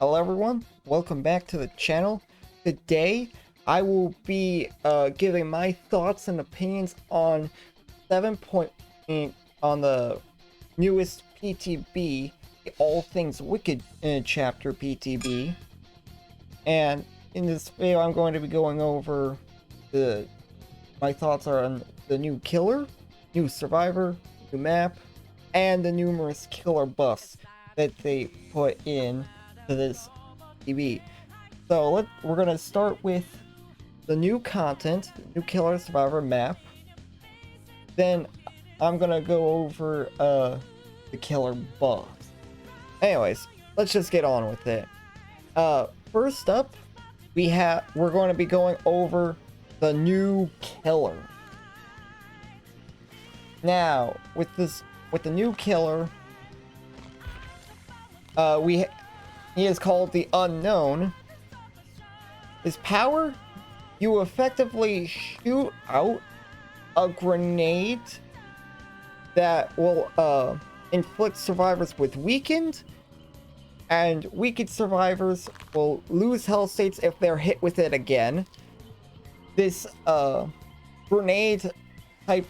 Hello everyone, welcome back to the channel. Today I will be giving my thoughts and opinions on 7.8 on the newest PTB, All Things Wicked chapter PTB. And in this video I'm going to be going over my thoughts on the new killer, new survivor, new map, and the numerous killer buffs that they put in to this DB. So we're gonna start with the new content, new killer survivor map. Then I'm gonna go over the killer buffs. Anyways, let's just get on with it. First up, we're going to be going over the new killer. Now, with the new killer, he is called the Unknown. His power, you effectively shoot out a grenade that will inflict survivors with weakened, and weakened survivors will lose health states if they're hit with it again. This grenade type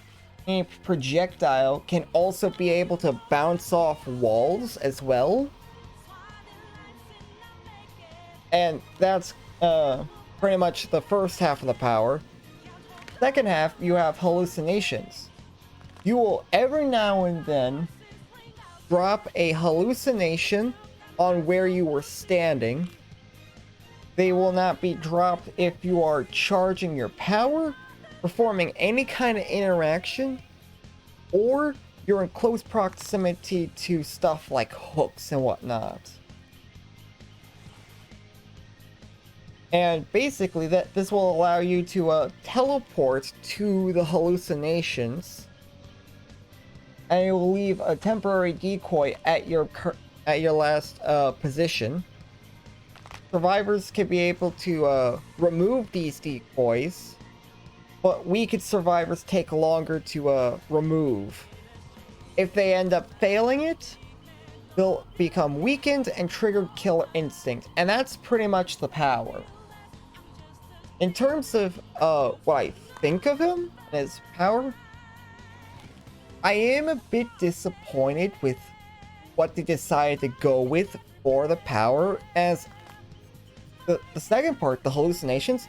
projectile can also be able to bounce off walls as well. And that's pretty much the first half of the power. Second half, you have hallucinations. You will every now and then drop a hallucination on where you were standing. They will not be dropped if you are charging your power, performing any kind of interaction, or you're in close proximity to stuff like hooks and whatnot. And basically this will allow you to teleport to the hallucinations, and it will leave a temporary decoy at your last position. Survivors can be able to remove these decoys, but weakened survivors take longer to remove. If they end up failing it, they'll become weakened and trigger killer instinct, and that's pretty much the power. In terms of what I think of him and his power, I am a bit disappointed with what they decided to go with for the power, as the second part, the hallucinations,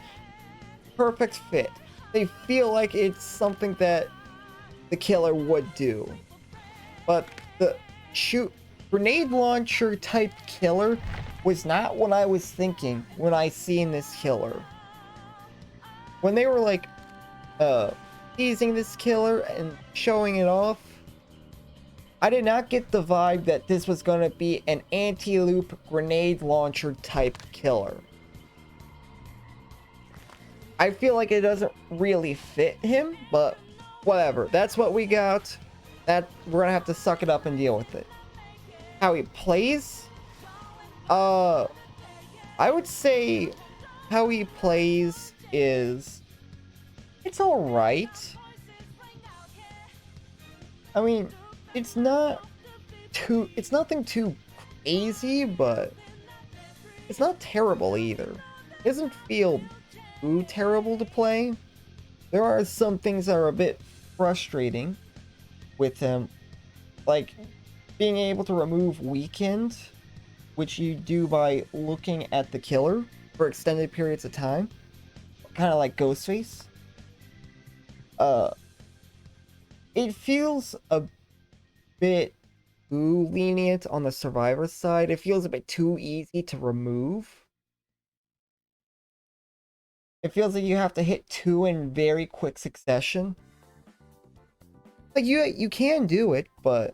perfect fit. They feel like it's something that the killer would do. But the grenade launcher type killer was not what I was thinking when I seen this killer. When they were like teasing this killer and showing it off, I did not get the vibe that this was going to be an anti-loop grenade launcher type killer. I feel like it doesn't really fit him, but whatever. That's what we got. That we're gonna have to suck it up and deal with it. How he plays? I would say how he plays is it's all right. I mean, it's nothing too crazy, but it's not terrible either. It doesn't feel too terrible to play. There are some things that are a bit frustrating with him, like being able to remove weakened, which you do by looking at the killer for extended periods of time, kind of like Ghostface. It feels a bit too lenient on the survivor side. It feels a bit too easy to remove. It feels like you have to hit 2 in very quick succession. Like you can do it, but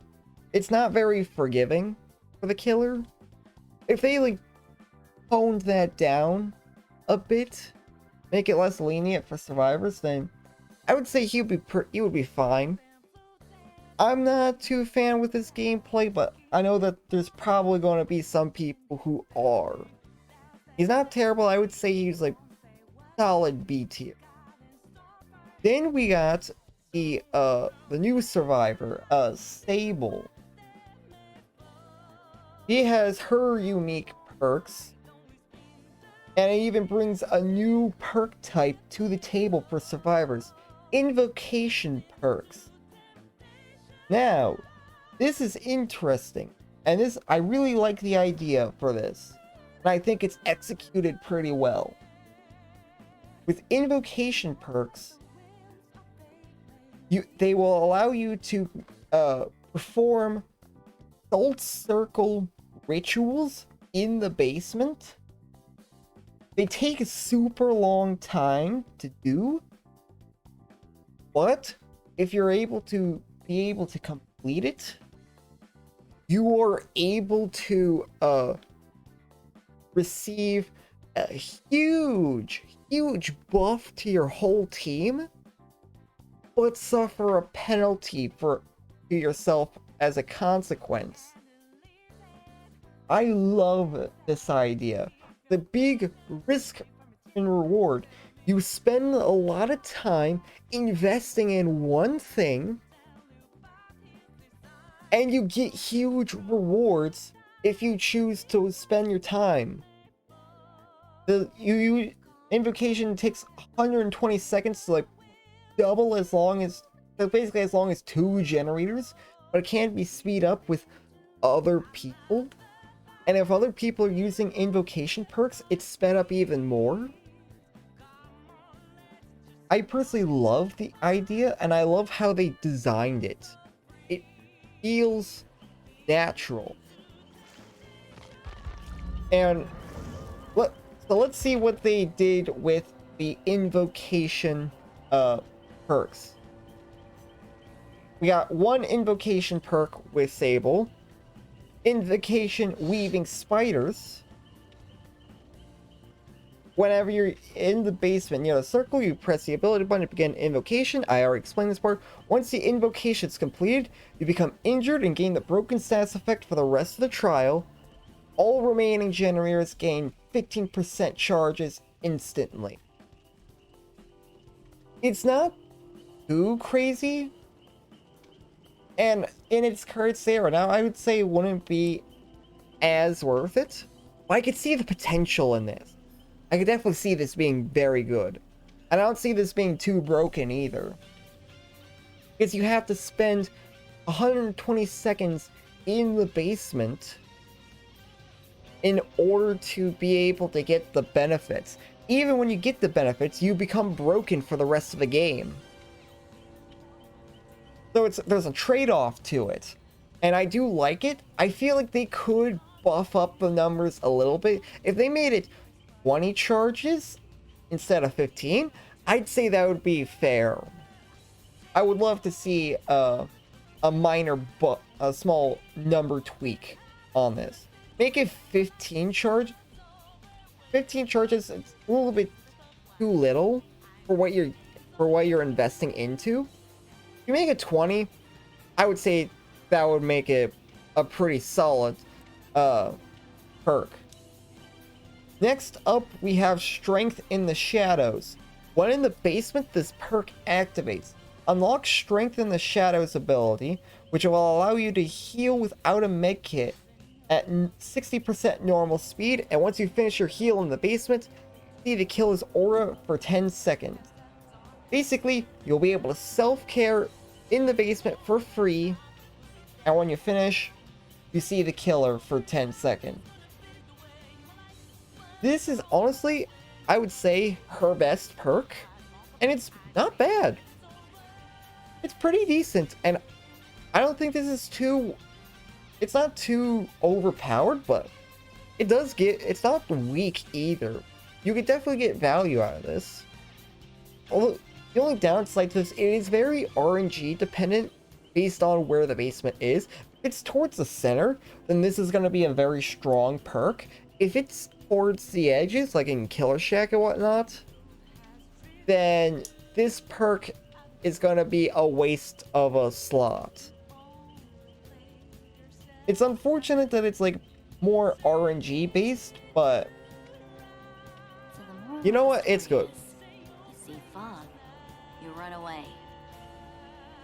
it's not very forgiving for the killer. If they like toned that down a bit, make it less lenient for survivors, then I would say he would be fine. I'm not too a fan with this gameplay, but I know that there's probably going to be some people who are. He's not terrible. I would say he's like solid B tier. Then we got the new survivor, Sable. She has her unique perks. And it even brings a new perk type to the table for survivors. Invocation perks. Now, this is interesting. And this, I really like the idea for this. And I think it's executed pretty well. With invocation perks, they will allow you to perform soul circle rituals in the basement. They take a super long time to do, but if you're able to complete it, you are able to receive a huge buff to your whole team, but suffer a penalty to yourself as a consequence. I love this idea. The big risk and reward. You spend a lot of time investing in one thing, and you get huge rewards if you choose to spend your time. The invocation takes 120 seconds to like double as long as, basically as long as 2 generators, but it can be speed up with other people. And if other people are using invocation perks, it's sped up even more. I personally love the idea, and I love how they designed it. It feels natural. And so let's see what they did with the invocation perks. We got one invocation perk with Sable. Invocation weaving spiders. Whenever you're in the basement near the circle, you press the ability button to begin invocation. I already explained this part. Once the invocation is completed, you become injured and gain the broken status effect for the rest of the trial. All remaining generators gain 15% charges instantly. It's not too crazy, and in its current state right now, I would say it wouldn't be as worth it. But I could see the potential in this. I could definitely see this being very good. And I don't see this being too broken either. Because you have to spend 120 seconds in the basement in order to be able to get the benefits. Even when you get the benefits, you become broken for the rest of the game. So there's a trade-off to it. And I do like it. I feel like they could buff up the numbers a little bit. If they made it 20 charges instead of 15, I'd say that would be fair. I would love to see a minor but a small number tweak on this. Make it 15 charge. 15 charges, it's a little bit too little for what you're investing into. If you make it 20, I would say that would make it a pretty solid perk. Next up, we have Strength in the Shadows. When in the basement, this perk activates. Unlock Strength in the Shadows ability, which will allow you to heal without a medkit at 60% normal speed, and once you finish your heal in the basement, see to kill his aura for 10 seconds. Basically, you'll be able to self-care in the basement for free, and when you finish, you see the killer for 10 seconds. This is honestly, I would say, her best perk, and it's not bad. It's pretty decent, and I don't think this is too... It's not too overpowered, but it's not weak either. You could definitely get value out of this. Although, the only downside to this, it is very RNG dependent based on where the basement is. If it's towards the center, then this is going to be a very strong perk. If it's towards the edges, like in Killer Shack and whatnot, then this perk is going to be a waste of a slot. It's unfortunate that it's like more RNG based, but you know what? It's good. You see fog, you run away.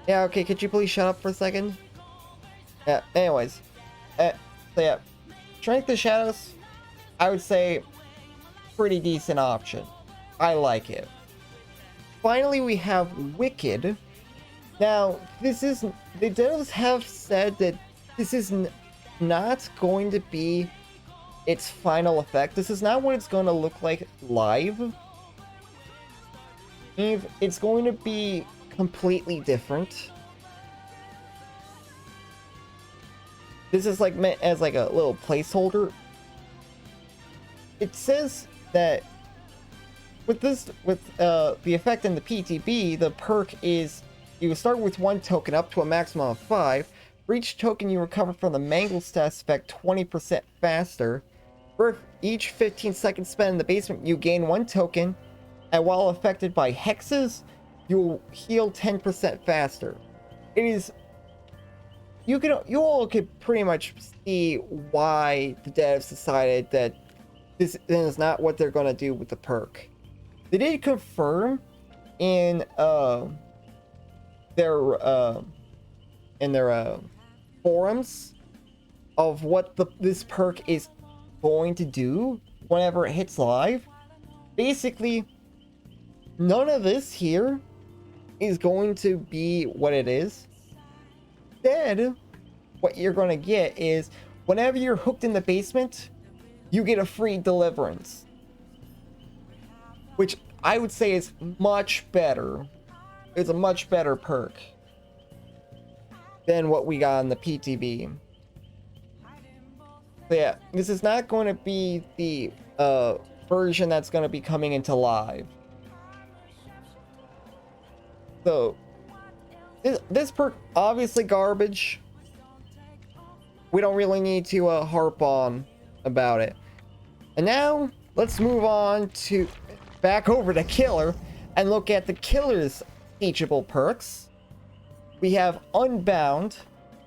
Yeah, okay, could you please shut up for a second? Yeah, anyways. So yeah. Strength the Shadows. I would say, pretty decent option. I like it. Finally, we have Wicked. Now, this is... the devs have said that this is not going to be its final effect. This is not what it's going to look like live. It's going to be completely different. This is like meant as like a little placeholder. It says that with the effect in the PTB, the perk is you start with 1 token up to a maximum of 5. For each token you recover from the Mangle Stats effect 20% faster. For each 15 seconds spent in the basement, you gain 1 token, and while affected by hexes, you'll heal 10% faster. It is... you all could pretty much see why the devs decided that this is not what they're gonna do with the perk. They did confirm in their forums of what this perk is going to do whenever it hits live. Basically, none of this here is going to be what it is. Instead, what you're going to get is whenever you're hooked in the basement, you get a free deliverance, which I would say is much better. It's a much better perk than what we got in the PTB. So yeah, this is not going to be the version that's going to be coming into live. So this perk, obviously garbage. We don't really need to harp on about it. And now let's move on to back over to Killer and look at the Killer's teachable perks. We have Unbound.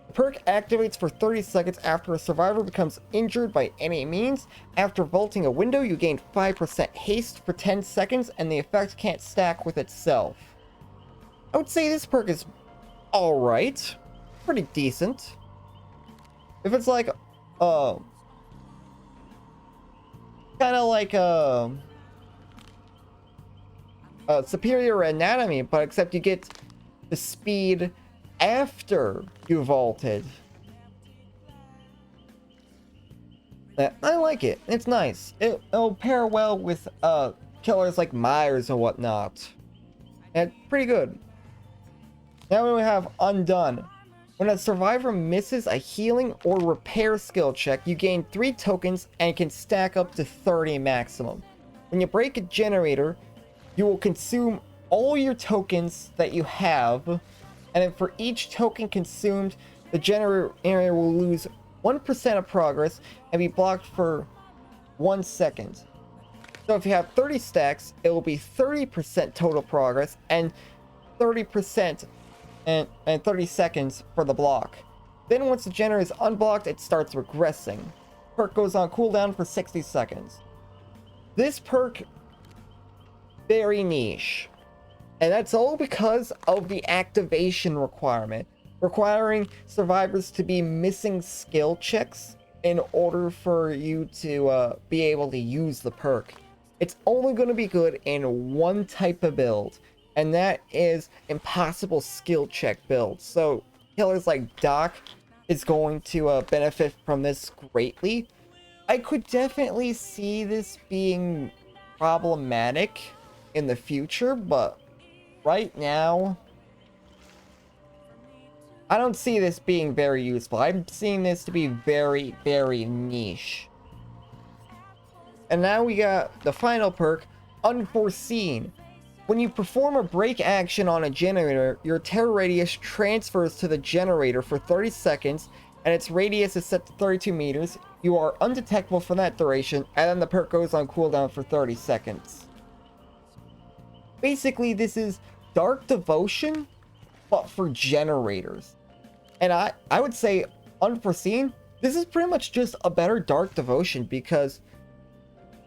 The perk activates for 30 seconds after a survivor becomes injured by any means. After vaulting a window, you gain 5% haste for 10 seconds, and the effect can't stack with itself. I would say this perk is alright. Pretty decent. If it's like, kind of like Superior Anatomy, but except you get the speed after you vaulted. I like it. It's nice. It'll pair well with killers like Myers and whatnot. And pretty good. Now we have Undone. When a survivor misses a healing or repair skill check, you gain 3 tokens and can stack up to 30 maximum. When you break a generator, you will consume all your tokens that you have, and then for each token consumed, the generator will lose 1% of progress and be blocked for 1 second. So if you have 30 stacks, it will be 30% total progress and 30% and 30 seconds for the block. Then once the generator is unblocked, it starts regressing. Perk goes on cooldown for 60 seconds. This perk, very niche. And that's all because of the activation requirement, requiring survivors to be missing skill checks in order for you to be able to use the perk. It's only going to be good in one type of build, and that is impossible skill check builds. So killers like Doc is going to benefit from this greatly. I could definitely see this being problematic in the future, but right now I don't see this being very useful. I'm seeing this to be very, very niche. And now we got the final perk, Unforeseen. When you perform a break action on a generator, your terror radius transfers to the generator for 30 seconds, and its radius is set to 32 meters. You are undetectable for that duration, and then the perk goes on cooldown for 30 seconds. Basically, this is Dark Devotion, but for generators. And I would say Unforeseen, this is pretty much just a better Dark Devotion, because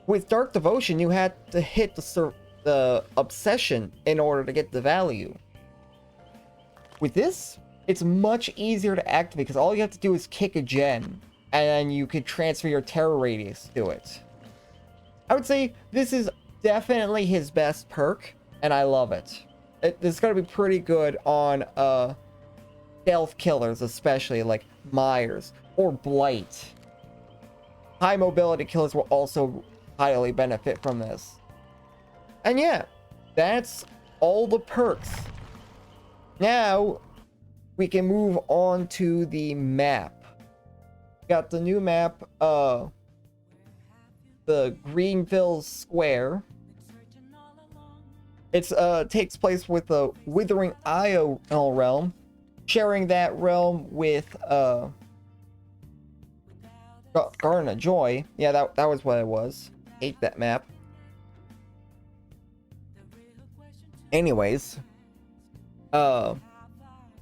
with Dark Devotion, you had to hit the Obsession in order to get the value. With this, it's much easier to activate, because all you have to do is kick a gen, and then you could transfer your terror radius to it. I would say this is definitely his best perk, and I love it. This is gonna be pretty good on stealth killers, especially like Myers or Blight. High mobility killers will also highly benefit from this. And yeah, that's all the perks. Now we can move on to the map. Got the new map, the Greenville Square. It's takes place with the Withering Isle realm, sharing that realm with Garden of Joy. Yeah, that was what it was. Hate that map. Anyways,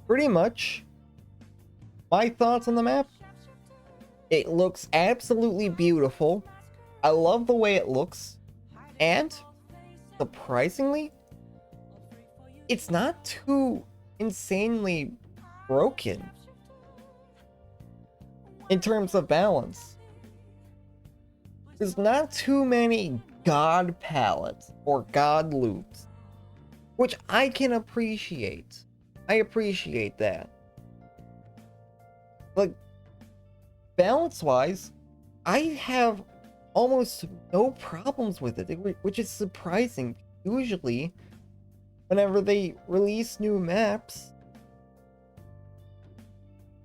pretty much my thoughts on the map. It looks absolutely beautiful. I love the way it looks, and surprisingly, it's not too insanely broken in terms of balance. There's not too many god palettes or god loops, which I can appreciate. I appreciate that. Like, balance wise, I have almost no problems with it, which is surprising. Usually, whenever they release new maps,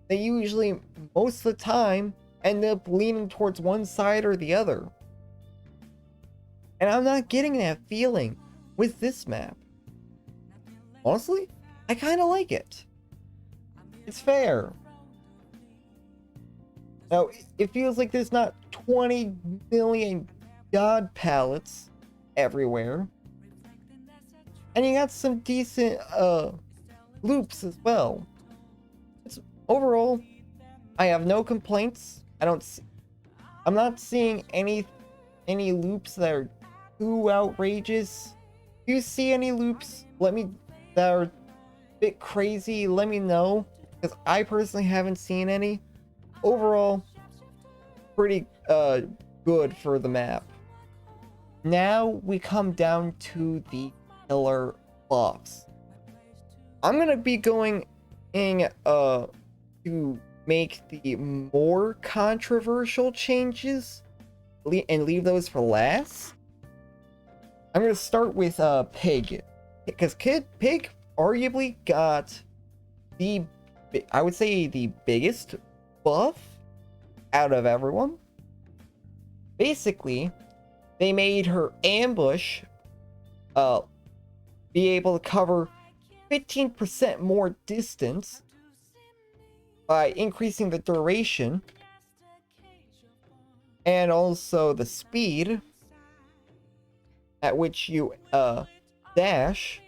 they usually, most of the time, end up leaning towards one side or the other. And I'm not getting that feeling with this map. Honestly, I kind of like it. It's fair. Now, it feels like there's not 20 million god palettes everywhere. And you got some decent loops as well. Overall, I have no complaints. I'm not seeing any loops that are too outrageous. If you see any loops that are a bit crazy, let me know, because I personally haven't seen any. Overall, pretty good for the map. Now we come down to the killer buffs. I'm gonna be going in to make the more controversial changes and leave those for last. I'm gonna start with Pig, because Pig arguably got I would say the biggest buff out of everyone. Basically, they made her ambush be able to cover 15% more distance by increasing the duration and also the speed at which you dash.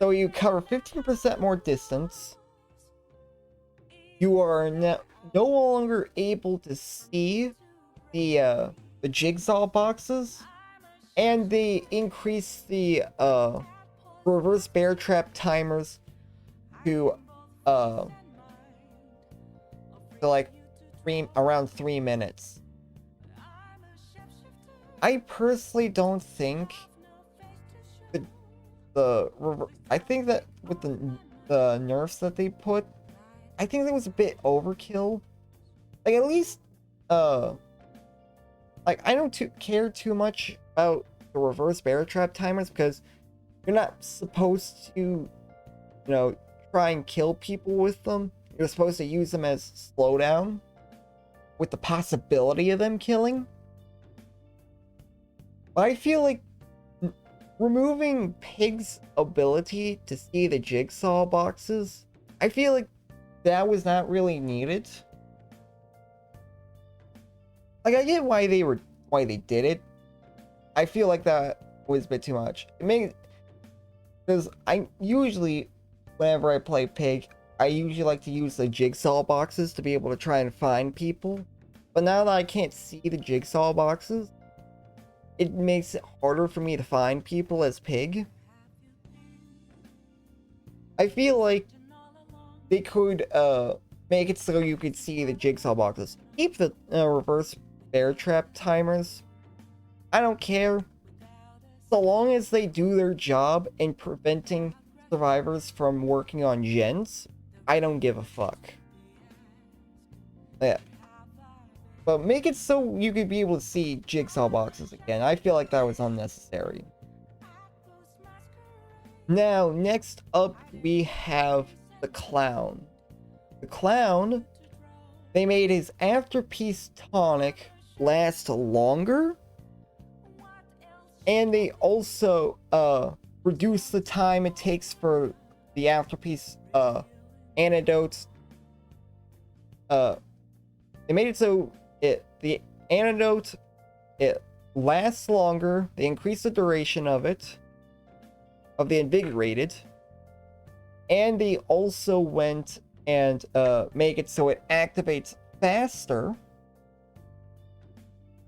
So you cover 15% more distance. You are no longer able to see the jigsaw boxes, and they increase the reverse bear trap timers to like around 3 minutes. I personally don't think I think that with the nerfs that they put, I think that was a bit overkill. Like, at least like, I don't care too much about the reverse bear trap timers, because you're not supposed to, try and kill people with them. You're supposed to use them as slowdown with the possibility of them killing. But I feel like removing Pig's ability to see the jigsaw boxes, I feel like that was not really needed. Like, I get why they did it. I feel like that was a bit too much. Because I usually, whenever I play Pig, I usually like to use the jigsaw boxes to be able to try and find people. But now that I can't see the jigsaw boxes, it makes it harder for me to find people as Pig. I feel like they could make it so you could see the jigsaw boxes. Keep the reverse bear trap timers, I don't care. So long as they do their job in preventing survivors from working on gens, I don't give a fuck. Yeah. But make it so you could be able to see jigsaw boxes again. I feel like that was unnecessary. Now, next up, we have the clown. The clown, they made his afterpiece tonic last longer. And they also reduced the time it takes for the afterpiece antidotes. They made it so the antidote it lasts longer. They increased the duration of it, of the invigorated, and they also went and make it so it activates faster.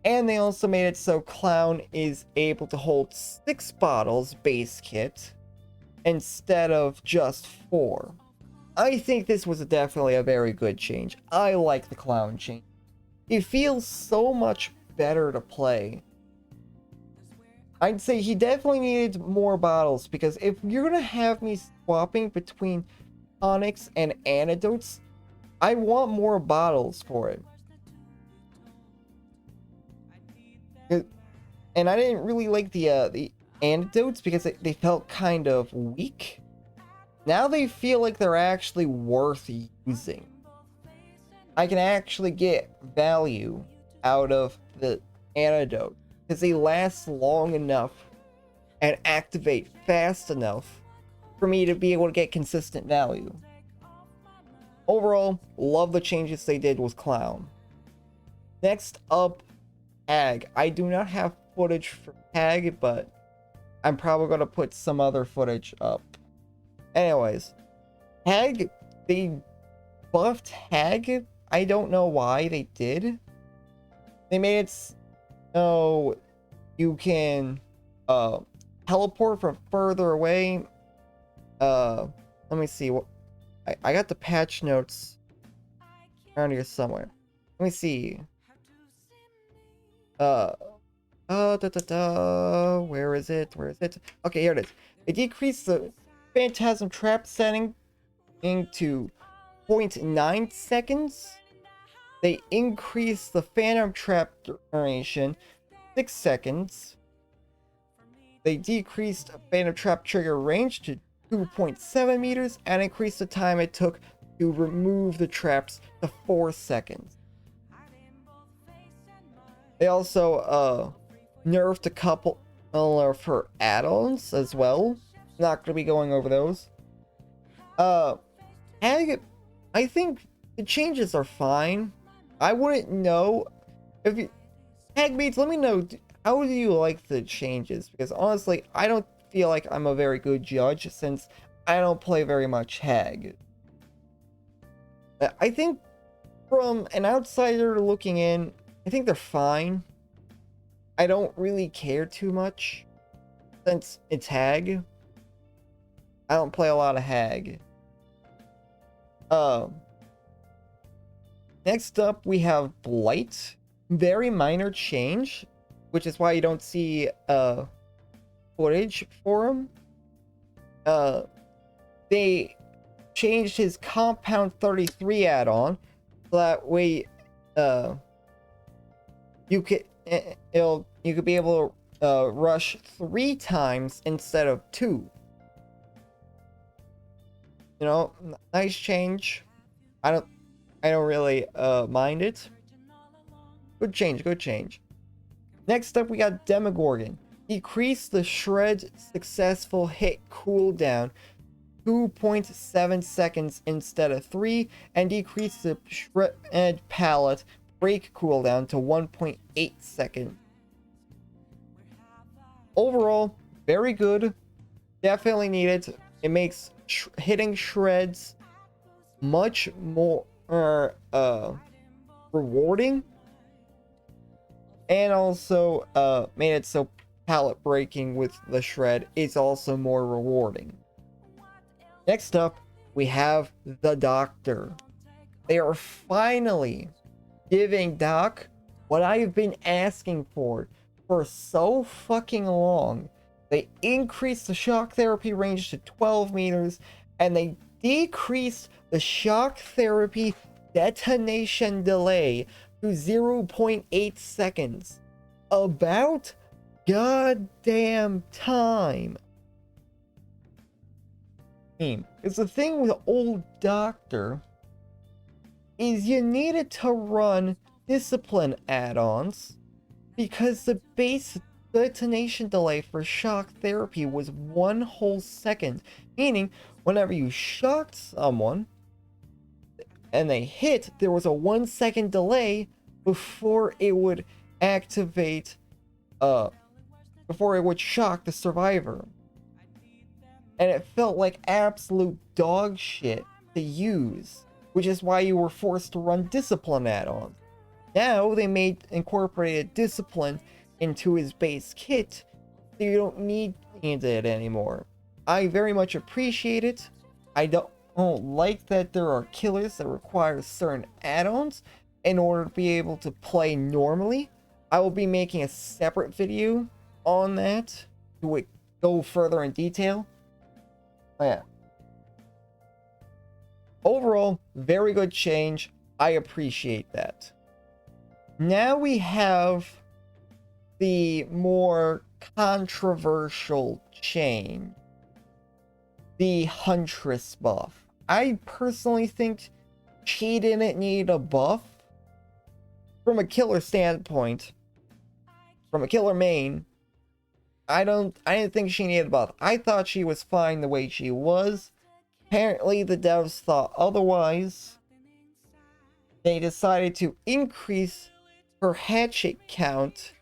And they also made it so Clown is able to hold 6 bottles base kit instead of just 4. I think this was definitely a very good change. I like the Clown change. It feels so much better to play. I'd say he definitely needed more bottles, because if you're gonna have me swapping between tonics and antidotes, I want more bottles for it. And I didn't really like the antidotes because they felt kind of weak. Now they feel like they're actually worth using. I can actually get value out of the antidote because they last long enough and activate fast enough for me to be able to get consistent value. Overall, love the changes they did with Clown. Next up, Hag. I do not have footage for Hag, but I'm probably going to put some other footage up. Anyways, Hag, they buffed Hag. I don't know why they did. They made it so you can teleport from further away. Let me see what I got the patch notes around here somewhere. Let me see. Where is it? Where is it? Okay, here it is. It decreased the Phantasm Trap setting to 0.9 seconds. They increased the Phantom Trap duration 6 seconds. They decreased Phantom Trap trigger range to 2.7 meters and increased the time it took to remove the traps to 4 seconds. They also nerfed a couple of her add-ons as well. Not going to be going over those. Hag, I think the changes are fine. I wouldn't know if you Hagmates, let me know, how do you like the changes? Because honestly, I don't feel like I'm a very good judge since I don't play very much Hag. I think from an outsider looking in, I think they're fine. I don't really care too much since it's Hag. I don't play a lot of Hag. Next up, we have Blight. Very minor change, which is why you don't see footage for him. They changed his Compound 33 add-on, so that way you could be able to rush 3 times instead of 2. You know, nice change. I don't really mind it. Good change, good change. Next up, we got Demogorgon. Decrease the shred successful hit cooldown 2.7 seconds instead of 3, and decrease the shred pallet break cooldown to 1.8 seconds. Overall, very good. Definitely needed. It makes hitting shreds much more rewarding, and also made it so pallet breaking with the shred is also more rewarding. Next up, we have the Doctor. They are finally giving Doc what I've been asking for for so fucking long. They increased the shock therapy range to 12 meters, and they decreased the shock therapy detonation delay to 0.8 seconds. About goddamn time. It's the thing with old Doctor is you needed to run discipline add-ons because the base detonation delay for shock therapy was 1 whole second, meaning whenever you shocked someone and they hit, there was a 1 second delay before it would activate, before it would shock the survivor. And it felt like absolute dog shit to use, which is why you were forced to run discipline add-ons. Now they incorporated discipline into his base kit, so you don't need it anymore. I very much appreciate it. I don't like that there are killers that require certain add-ons in order to be able to play normally. I will be making a separate video on that to go further in detail. But yeah. Overall, very good change. I appreciate that. Now we have the more controversial change. The Huntress buff. I personally think she didn't need a buff. From a killer standpoint, from a killer main, I didn't think she needed a buff. I thought she was fine the way she was. Apparently the devs thought otherwise. They decided to increase her hatchet count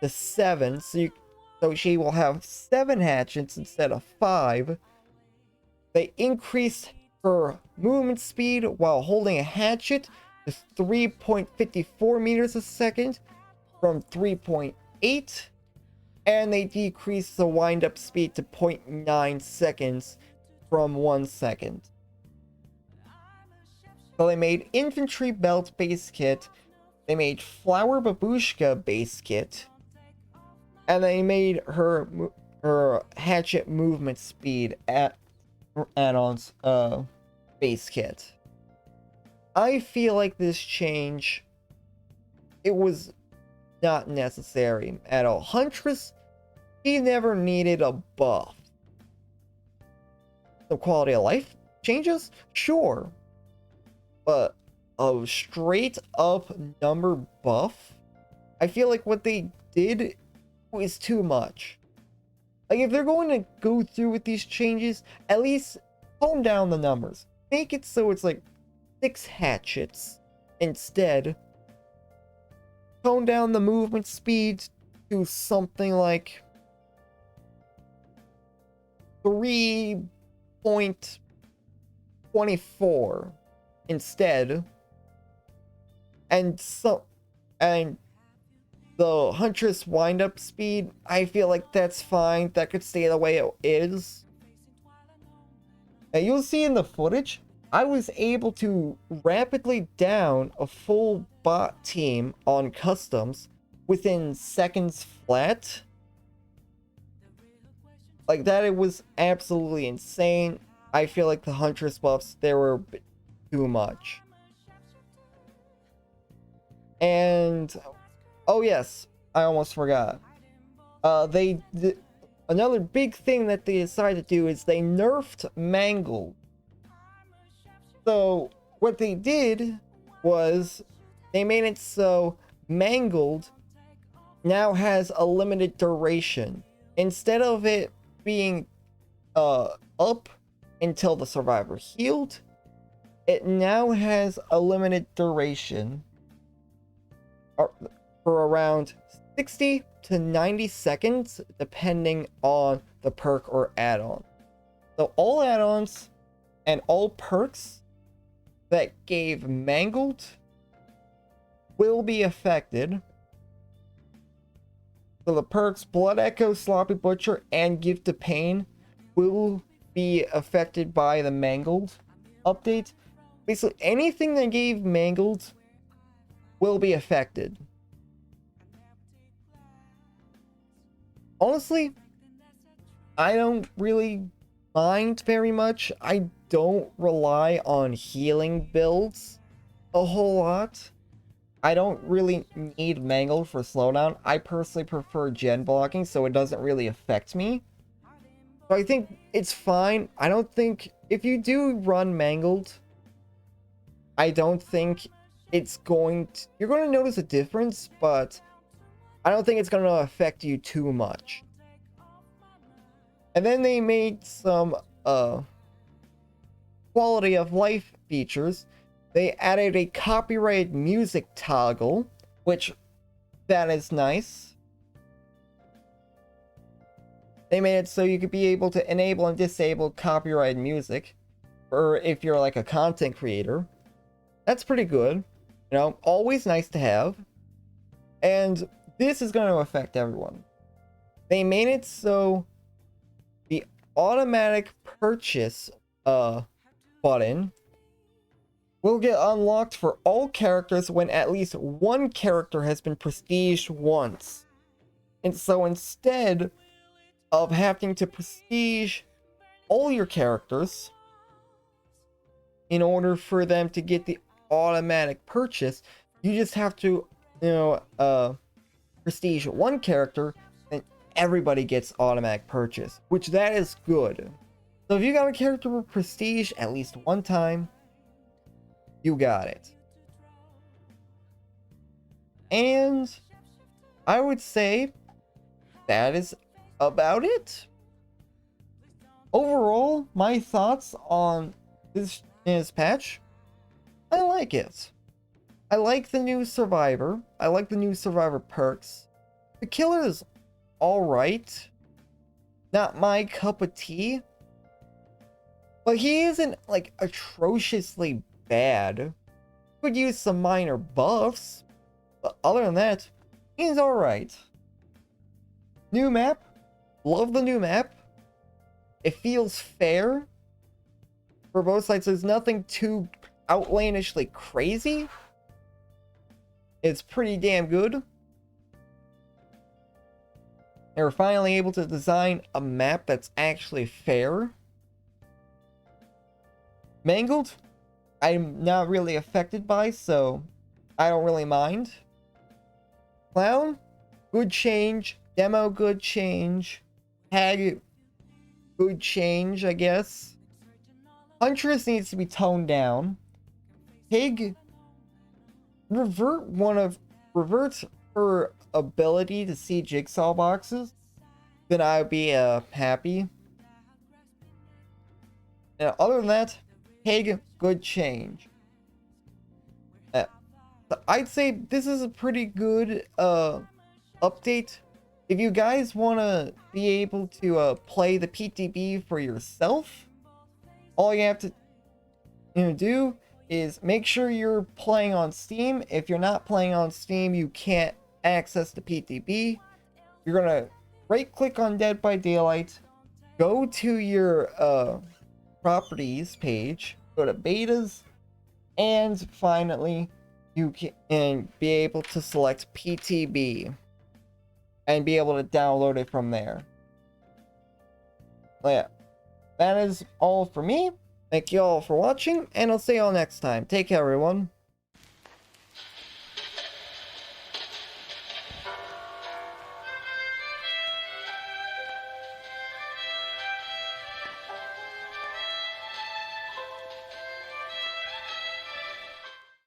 to 7, so she will have 7 hatchets instead of 5. They increased her movement speed while holding a hatchet to 3.54 meters a second from 3.8, and they decreased the wind-up speed to 0.9 seconds from 1 second. So they made infantry belt base kit, they made flower babushka base kit, and they made her hatchet movement speed add-ons base kit. I feel like this change, it was not necessary at all. Huntress, he never needed a buff. The quality of life changes? Sure. But a straight up number buff? I feel like what they did was too much. Like, if they're going to go through with these changes, at least tone down the numbers. Make it so it's like 6 hatchets instead. Tone down the movement speed to something like 3.24 instead. And the Huntress wind-up speed, I feel like that's fine. That could stay the way it is. Now you'll see in the footage, I was able to rapidly down a full bot team on customs within seconds flat. Like that, it was absolutely insane. I feel like the Huntress buffs, they were a bit too much. And oh yes, I almost forgot. Another big thing that they decided to do is they nerfed Mangled. So what they did was they made it so Mangled now has a limited duration. Instead of it being up until the survivor healed, it now has a limited duration for around 60 to 90 seconds depending on the perk or add-on. So all add-ons and all perks that gave Mangled will be affected. So the perks Blood Echo, Sloppy Butcher, and Gift of Pain will be affected by the Mangled update. Basically, anything that gave Mangled will be affected. honestly, I don't really mind very much. I don't rely on healing builds a whole lot. I don't really need Mangled for slowdown. I personally prefer gen blocking, so it doesn't really affect me. So I think it's fine. I don't think, if you do run Mangled, I don't think it's going to, you're going to notice a difference, but I don't think it's going to affect you too much. And then they made some quality of life features. They added a copyrighted music toggle, which that is nice. They made it so you could be able to enable and disable copyrighted music, or if you're like a content creator. That's pretty good. You know, always nice to have. And this is going to affect everyone. They made it so the automatic purchase button will get unlocked for all characters when at least one character has been prestiged once. And so instead of having to prestige all your characters in order for them to get the automatic purchase, you just have to, prestige one character and everybody gets automatic purchase, which that is good. So if you got a character with prestige at least one time, you got it. And I would say that is about it. Overall, my thoughts on this patch, I like it. I like the new Survivor. I like the new Survivor perks. The killer is alright. Not my cup of tea. But he isn't, like, atrociously bad. Could use some minor buffs. But other than that, he's alright. New map. Love the new map. It feels fair for both sides. There's nothing too outlandishly crazy. It's pretty damn good. They were finally able to design a map that's actually fair. Mangled, I'm not really affected by, so I don't really mind. Clown, good change. Demo, good change. Hag, good change, I guess. Huntress needs to be toned down. Pig, reverts her ability to see jigsaw boxes, then I would be happy. Now, other than that, Pig, good change. I'd say this is a pretty good update. If you guys want to be able to play the PTB for yourself, all you have to do is make sure you're playing on Steam. If you're not playing on Steam, you can't access the PTB. You're gonna right click on Dead by Daylight, go to your properties page, go to betas, and finally you can be able to select PTB and be able to download it from there. Yeah, that is all for me. Thank you all for watching, and I'll see you all next time. Take care, everyone.